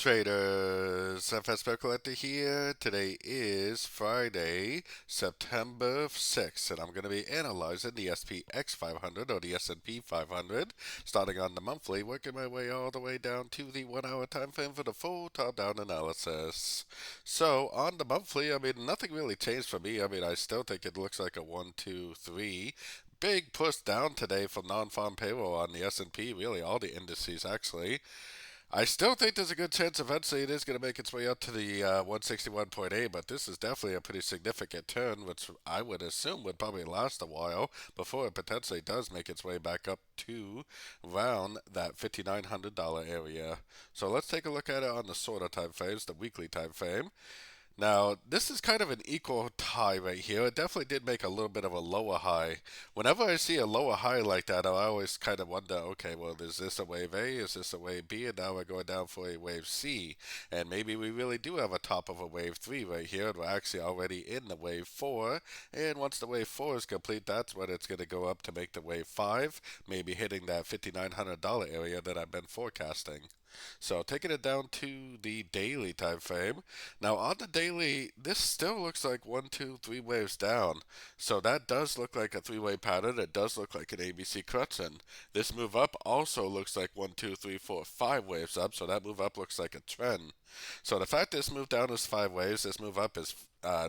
Traders, FX Pip Collector here. Today is Friday, September 6th, and I'm going to be analyzing the SPX500 or the S&P 500, starting on the monthly, working my way all the way down to the 1 hour time frame for the full top down analysis. So, on the monthly, nothing really changed for me. I still think it looks like a 1, 2, 3. Big push down today from non-farm payroll on the S&P, really all the indices actually. I still think there's a good chance eventually it is going to make its way up to the 161.8, but this is definitely a pretty significant turn, which I would assume would probably last a while before it potentially does make its way back up to around that $5,900 area. So let's take a look at it on the shorter time frames, the weekly time frame. Now, this is kind of an equal high right here. It definitely did make a little bit of a lower high. Whenever I see a lower high like that, I always kind of wonder, okay, well, is this a wave A? Is this a wave B? And now we're going down for a wave C. And maybe we really do have a top of a wave 3 right here. And we're actually already in the wave 4. And once the wave 4 is complete, that's when it's going to go up to make the wave 5, maybe hitting that $5,900 area that I've been forecasting. So taking it down to the daily time frame. Now on the daily, this still looks like 1, 2, 3 waves down. So that does look like a three-way pattern. It does look like an ABC correction. This move up also looks like 1, 2, 3, 4, 5 waves up. So that move up looks like a trend. So the fact this move down is 5 waves, this move up is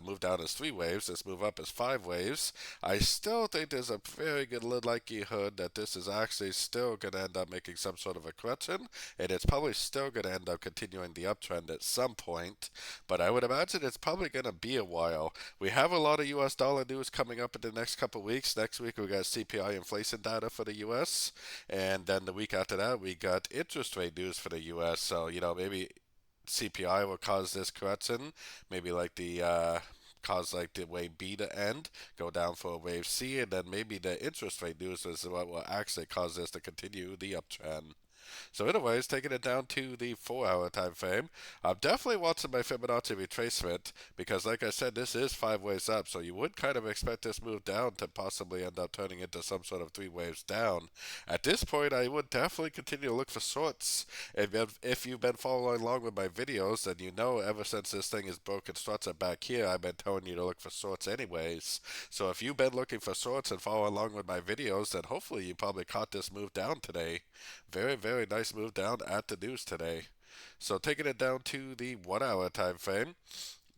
move down is 3 waves, this move up is 5 waves. I still think there's a very good likelihood that this is actually still going to end up making some sort of a correction, and it's probably still going to end up continuing the uptrend at some point. But I would imagine it's probably going to be a while. We have a lot of US dollar news coming up in the next couple of weeks. Next week we got CPI inflation data for the US, and then the week after that we got interest rate news for the US. So, maybe CPI will cause this correction, maybe like cause like the wave B to end, go down for a wave C, and then maybe the interest rate news is what will actually cause this to continue the uptrend. So anyways, taking it down to the 4 hour time frame, I'm definitely watching my Fibonacci retracement because like I said, this is 5 waves up, so you would kind of expect this move down to possibly end up turning into some sort of 3 waves down. At this point, I would definitely continue to look for shorts. If you've been following along with my videos, then you know ever since this thing is broken structure back here, I've been telling you to look for shorts anyways. So if you've been looking for shorts and follow along with my videos, then hopefully you probably caught this move down today. Very, very nice move down at the news today. So taking it down to the 1 hour time frame.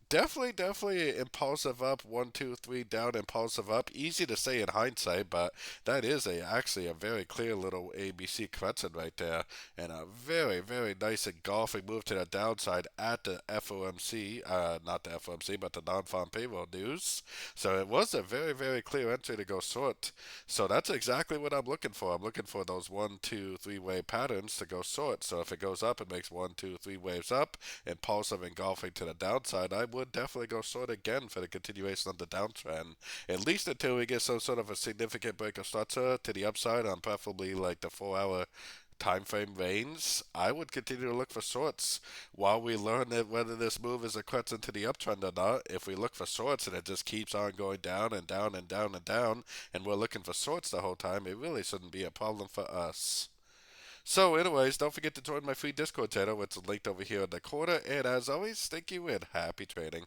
Definitely impulsive up, 1, 2, 3 down, impulsive up. Easy to say in hindsight, but that is actually a very clear little ABC correction right there, and a very nice engulfing move to the downside at the FOMC, not the FOMC, but the non-farm payroll news. So it was a very clear entry to go short. So that's exactly what I'm looking for. I'm looking for those 1, 2, 3 wave patterns to go short. So if it goes up, it makes 1, 2, 3 waves up, impulsive engulfing to the downside. I would definitely go short again for the continuation of the downtrend, at least until we get some sort of a significant break of structure to the upside on preferably like the 4 hour time frame range. I would continue to look for shorts while we learn that whether this move is a correction to the uptrend or not. If we look for shorts and it just keeps on going down and down and down and down, and we're looking for shorts the whole time, it really shouldn't be a problem for us. So, anyways, don't forget to join my free Discord channel, which is linked over here in the corner. And as always, thank you and happy trading.